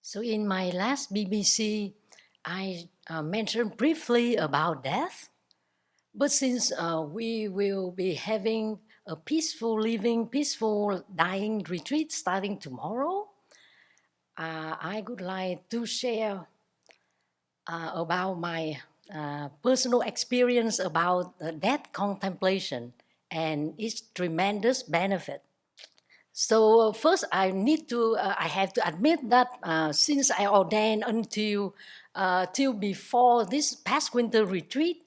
So in my last BBC, I mentioned briefly about death. But since we will be having a peaceful living, peaceful dying retreat starting tomorrow, I would like to share about my personal experience about the death contemplation and its tremendous benefit. So first, I have to admit that since I ordained till before this past winter retreat,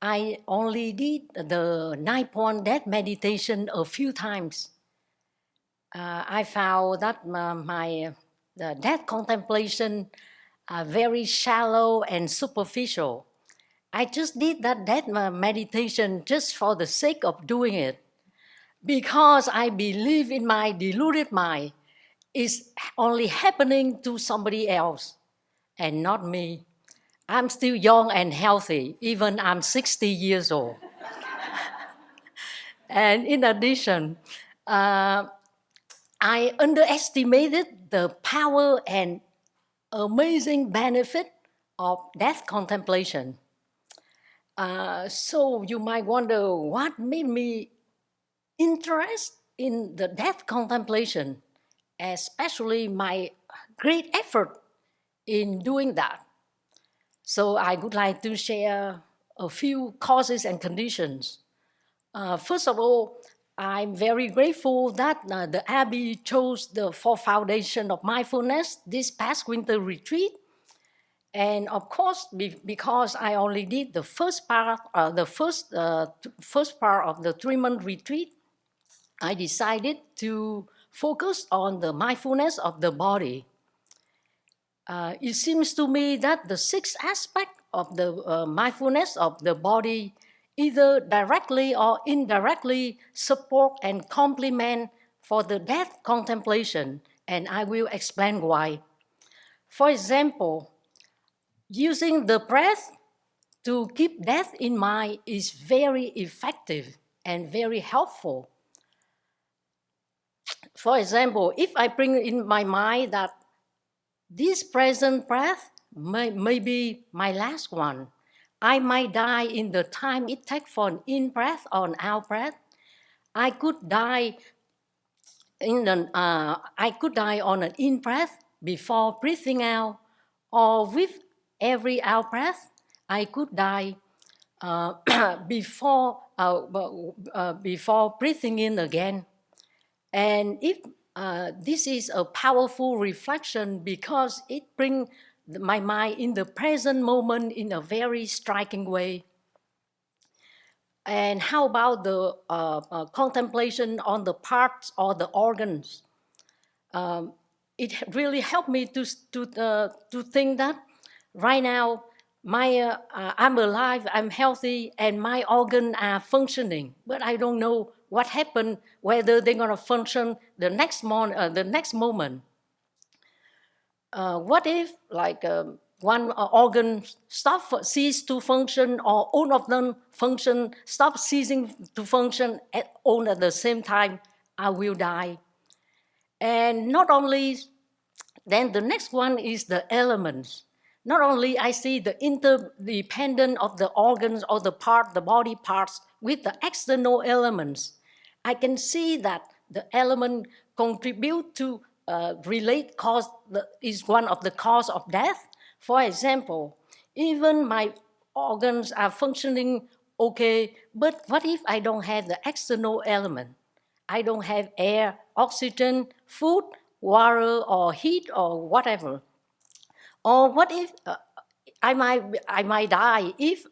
I only did the 9-point death meditation a few times. I found that the death contemplation are very shallow and superficial. I just did that death meditation just for the sake of doing it because I believe in my deluded mind is only happening to somebody else and not me. I'm still young and healthy, even I'm 60 years old. And in addition, uh, I underestimated the power and amazing benefit of death contemplation. So you might wonder what made me interested in the death contemplation, especially my great effort in doing that. So I would like to share a few causes and conditions. First of all, I'm very grateful that the Abbey chose the four foundation of mindfulness this past winter retreat. And of course, because I only did the first part, first part of the 3-month retreat, I decided to focus on the mindfulness of the body. It seems to me that the sixth aspect of the mindfulness of the body either directly or indirectly support and complement for the death contemplation, and I will explain why. For example, using the breath to keep death in mind is very effective and very helpful. For example, if I bring in my mind that this present breath may be my last one, I might die in the time it takes for an in breath or an out breath. I could die I could die on an in breath before breathing out, or with every out breath, I could die uh, before breathing in again. And if this is a powerful reflection because it brings my mind in the present moment in a very striking way. And how about the contemplation on the parts or the organs? It really helped me to think that right now I'm alive, I'm healthy, and my organs are functioning. But I don't know what happened, whether they're gonna function the next moment. What if one organ cease to function, or all of them stop ceasing to function all at the same time? I will die. And not only then, the next one is the elements. Not only I see the interdependence of the organs or the body parts with the external elements, I can see that the element contribute to is one of the cause of death. For example, even my organs are functioning okay, but what if I don't have the external element? I don't have air, oxygen, food, water, or heat, or whatever. Or what if I might die if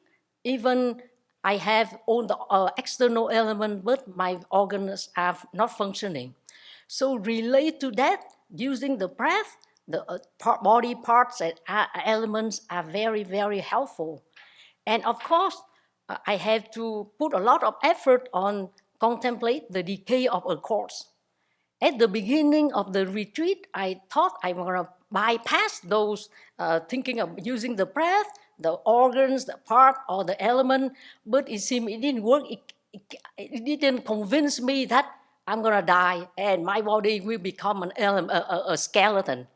even I have all the external element, but my organs are not functioning. So relate to that using the breath, the body parts and elements are very, very helpful. And of course, I have to put a lot of effort on contemplate the decay of a corpse. At the beginning of the retreat, I thought I was going to bypass those thinking of using the breath, the organs, the part, or the element, but it seemed it didn't work. It didn't convince me that I'm going to die and my body will become a skeleton.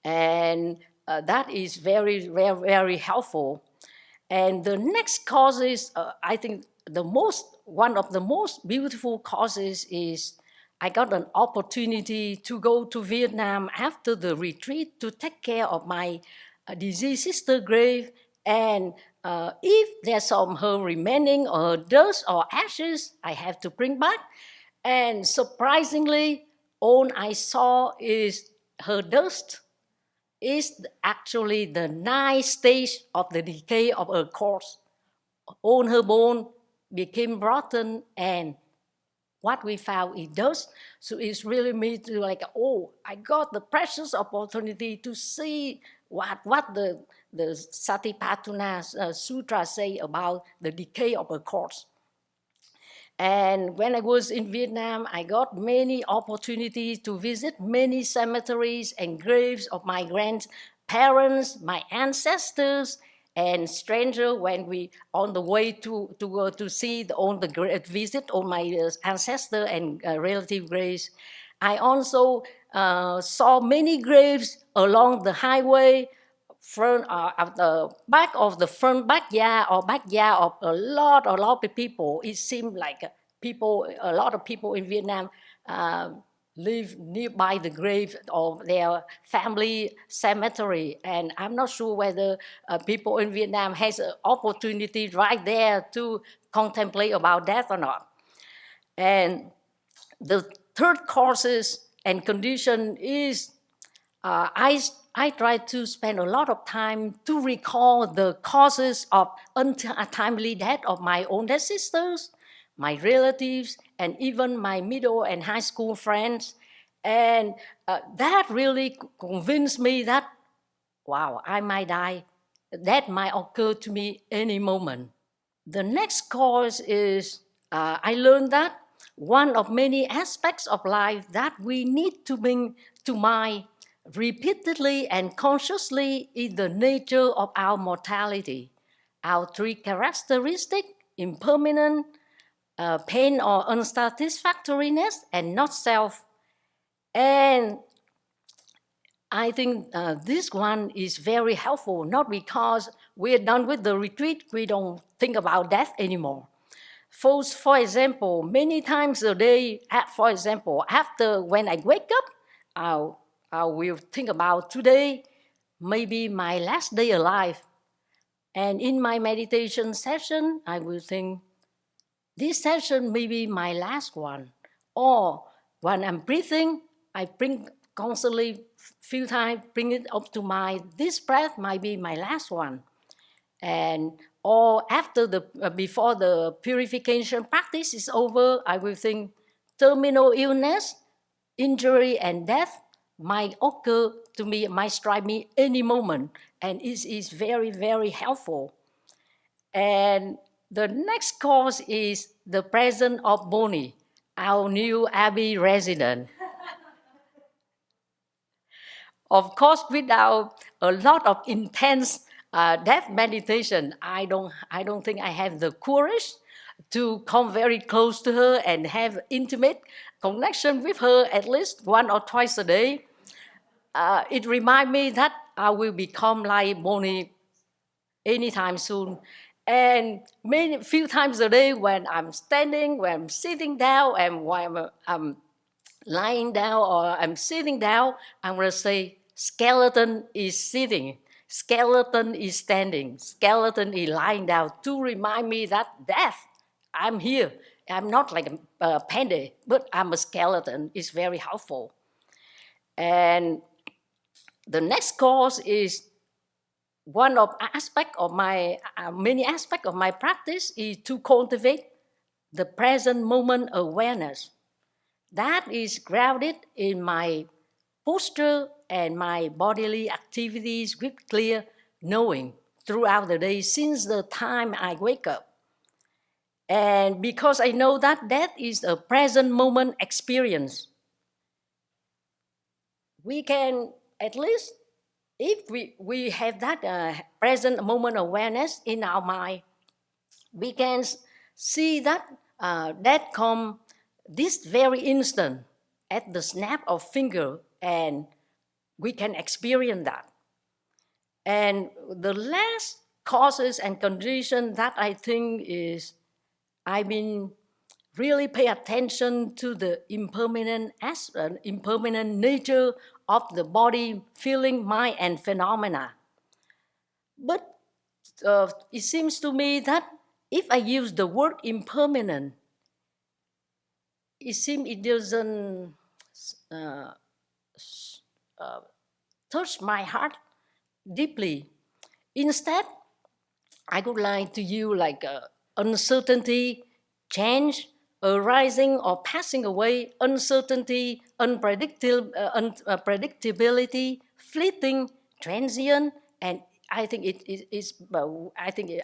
And that is very, very, very helpful. And the next cause is, I think, one of the most beautiful causes is I got an opportunity to go to Vietnam after the retreat to take care of my deceased sister grave. And if there's some her remaining or dust or ashes, I have to bring back. And surprisingly, all I saw is her dust is actually the ninth stage of the decay of her corpse. All her bone became rotten, and what we found is dust. So it's really me to like, oh, I got the precious opportunity to see what the Satipatthana Sutra say about the decay of a corpse. And when I was in Vietnam, I got many opportunities to visit many cemeteries and graves of my grandparents, my ancestors, and stranger when we on the way to go to see visit all my ancestor and relative graves. I also saw many graves along the highway front at the back of the front backyard of a lot of people. It seemed like a lot of people in Vietnam uh, live nearby the grave of their family cemetery, and I'm not sure whether people in Vietnam has an opportunity right there to contemplate about death or not. And the third causes and condition is uh, I, I try to spend a lot of time to recall the causes of untimely death of my older sisters, my relatives, and even my middle and high school friends. And that really convinced me that, wow, I might die. That might occur to me any moment. The next cause is I learned that one of many aspects of life that we need to bring to mind repeatedly and consciously is the nature of our mortality. Our three characteristics, impermanent, pain or unsatisfactoriness, and not self. And I think this one is very helpful, not because we're done with the retreat, we don't think about death anymore. For example, many times a day, for example, after when I wake up, I will think about today, maybe my last day alive. And in my meditation session, I will think, this session may be my last one. Or when I'm breathing, I bring constantly, few times, bring it up to mind, this breath might be my last one. And or after before the purification practice is over, I will think terminal illness, injury, and death might occur to me, might strike me any moment, and it is very, very helpful. And the next cause is the presence of Bonnie, our new Abbey resident. Of course, without a lot of intense death meditation, I don't think I have the courage to come very close to her and have intimate connection with her at least one or twice a day. It reminds me that I will become like Bonnie anytime soon. And many few times a day when I'm standing, when I'm sitting down, and when I'm lying down or I'm sitting down, I'm going to say, skeleton is sitting, skeleton is standing, skeleton is lying down to remind me that death, I'm here. I'm not like a pendy, but I'm a skeleton. It's very helpful. And the next cause is one of aspect of my many aspect of my practice is to cultivate the present moment awareness. That is grounded in my posture and my bodily activities with clear knowing throughout the day since the time I wake up. And because I know that that is a present moment experience, we can at least, if we have that present moment awareness in our mind, we can see that that come this very instant at the snap of finger, and we can experience that. And the last causes and condition that I think is, I've been really pay attention to the impermanent nature of the body, feeling, mind, and phenomena. But it seems to me that if I use the word impermanent, it seems it doesn't uh, uh, touch my heart deeply. Instead, I would like to use like uncertainty, change, arising or passing away, uncertainty, unpredictability, fleeting, transient, and I think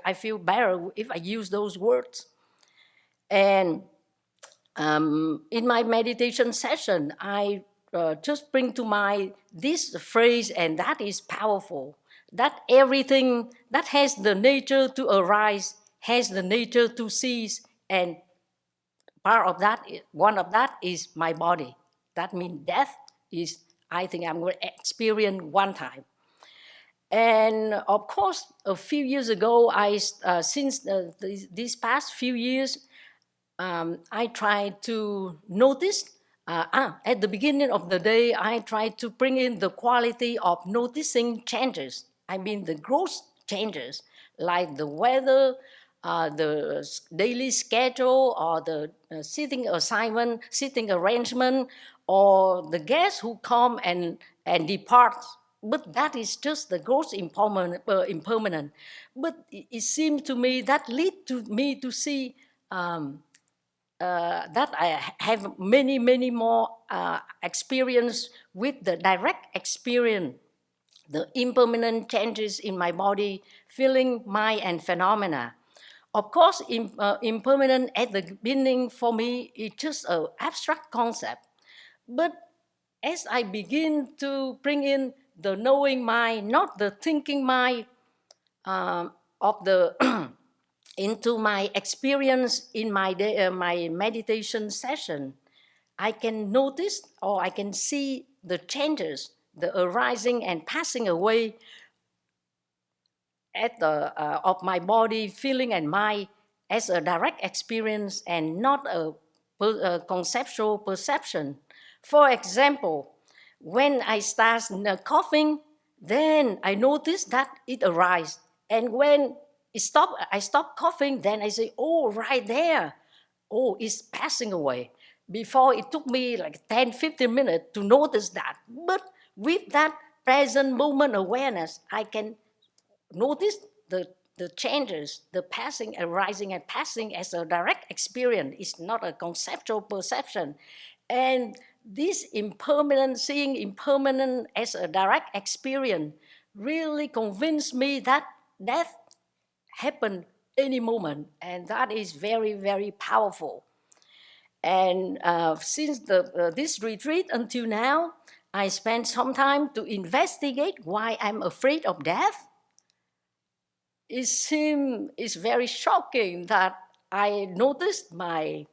I feel better if I use those words. And in my meditation session, I just bring to mind this phrase, and that is powerful. That everything that has the nature to arise has the nature to cease, and part of that, one of that is my body. That means death is, I think I'm going to experience one time. And of course, a few years ago, since these past few years, I try to notice. At the beginning of the day, I try to bring in the quality of noticing changes. I mean the gross changes, like the weather, the daily schedule, or the sitting assignment, sitting arrangement, or the guests who come and depart. But that is just the gross impermanent. But it seems to me that lead to me to see that I have many, many more experience with the direct experience, the impermanent changes in my body, feeling, mind, and phenomena. Of course, impermanent at the beginning for me is just an abstract concept. But as I begin to bring in the knowing mind, not the thinking mind, of the into my experience in my meditation session, I can notice or I can see the changes, the arising and passing away at of my body, feeling, and mind as a direct experience and not a conceptual perception. For example, when I start coughing, then I notice that it arises. And when I stop coughing, then I say, oh, right there, oh, it's passing away. Before it took me like 10, 15 minutes to notice that. But with that present moment awareness, I can notice the changes, the passing, arising and passing as a direct experience. It's not a conceptual perception. And this impermanent, seeing impermanent as a direct experience really convinced me that death happen any moment. And that is very, very powerful. And since this retreat until now, I spent some time to investigate why I'm afraid of death. It's very shocking that I noticed my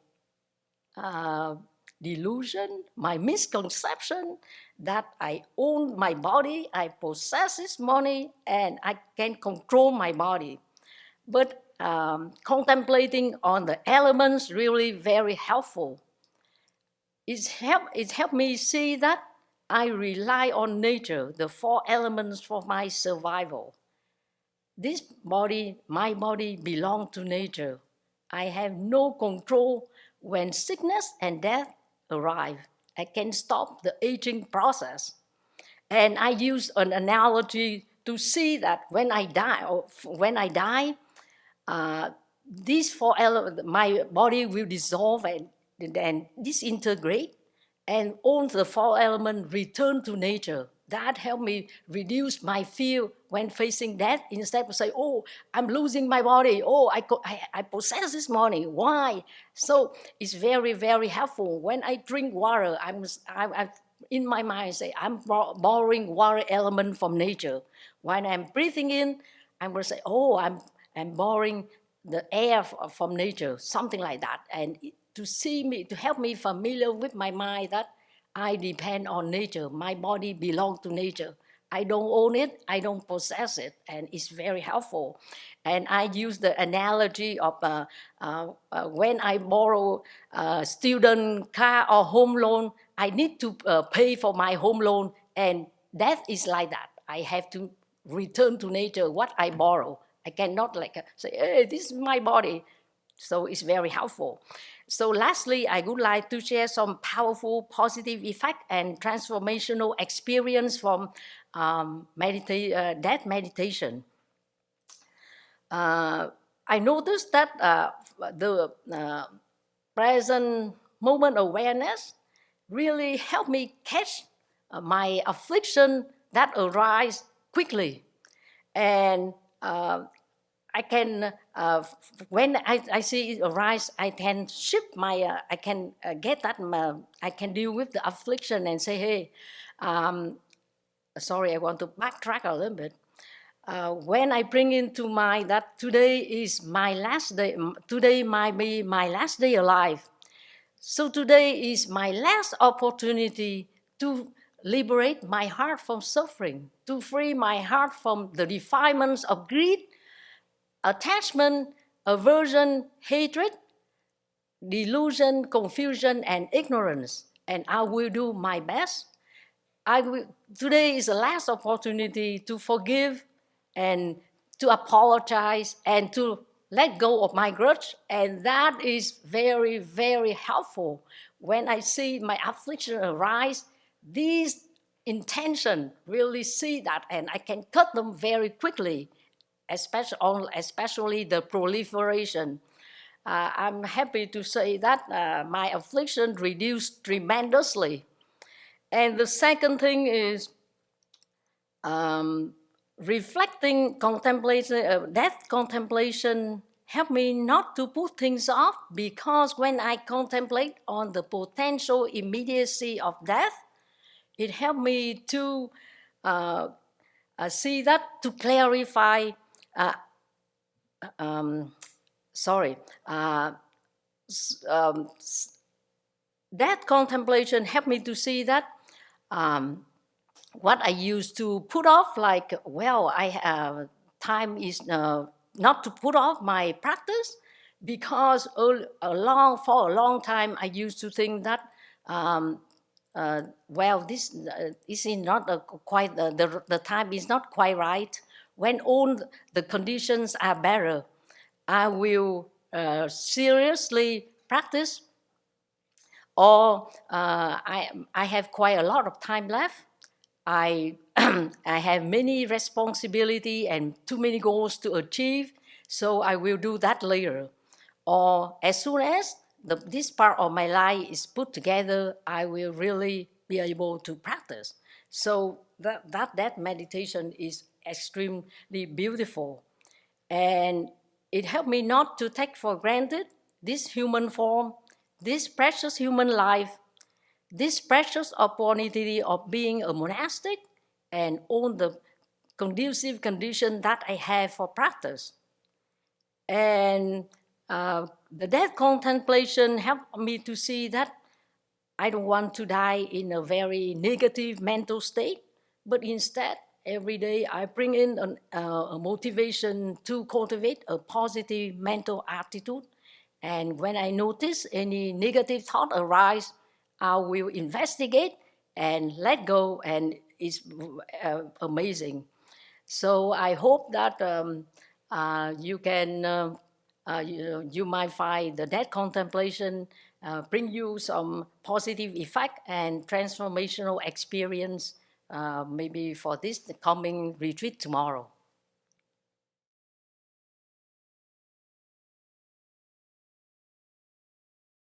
delusion, my misconception that I own my body, I possess this money, and I can control my body. But contemplating on the elements really very helpful. It helped me see that I rely on nature, the four elements for my survival. This body, my body, belong to nature. I have no control when sickness and death arrive. I can stop the aging process. And I use an analogy to see that when I die, these four elements, my body will dissolve and disintegrate, and all the four elements return to nature. That helped me reduce my fear when facing death. Instead of say, "Oh, I'm losing my body. Oh, I possess this body. Why?" So it's very, very helpful. When I drink water, I in my mind say I'm borrowing water element from nature. When I'm breathing in, I'm going to say, "Oh, I'm borrowing the air from nature," something like that. And to help me familiar with my mind that I depend on nature. My body belongs to nature. I don't own it, I don't possess it, and it's very helpful. And I use the analogy of when I borrow a student car or home loan, I need to pay for my home loan, and that is like that. I have to return to nature what I borrow. I cannot like say, hey, this is my body. So it's very helpful. So lastly, I would like to share some powerful positive effect and transformational experience from that meditation. I noticed that the present moment awareness really helped me catch my affliction that arise quickly. And I can, when I see it arise, I can shift my, I can get that, I can deal with the affliction and say, hey, sorry, I want to backtrack a little bit. When I bring into mind that today is my last day, today might be my last day alive. So today is my last opportunity to liberate my heart from suffering, to free my heart from the defilements of greed, attachment, aversion, hatred, delusion, confusion, and ignorance. And I will do my best. Today is the last opportunity to forgive and to apologize and to let go of my grudge. And that is very, very helpful. When I see my affliction arise, these intention really see that, and I can cut them very quickly, especially the proliferation. I'm happy to say that my affliction reduced tremendously. And the second thing is reflecting contemplation, death contemplation helped me not to put things off, because when I contemplate on the potential immediacy of death, it helped me to see that, to clarify, sorry, that contemplation helped me to see that what I used to put off, like, well, time is not to put off my practice, because for a long time I used to think that, well, this is not quite, the time is not quite right. When all the conditions are better, I will seriously practice, or I have quite a lot of time left. I I have many responsibility and too many goals to achieve, so I will do that later. Or as soon as this part of my life is put together, I will really be able to practice. So that meditation is extremely beautiful. And it helped me not to take for granted this human form, this precious human life, this precious opportunity of being a monastic, and all the conducive condition that I have for practice. And the death contemplation helped me to see that I don't want to die in a very negative mental state, but instead, every day I bring in a motivation to cultivate a positive mental attitude. And when I notice any negative thought arise, I will investigate and let go, and it's amazing. So I hope that you can, you might find the death contemplation bring you some positive effect and transformational experience, maybe for this coming retreat tomorrow.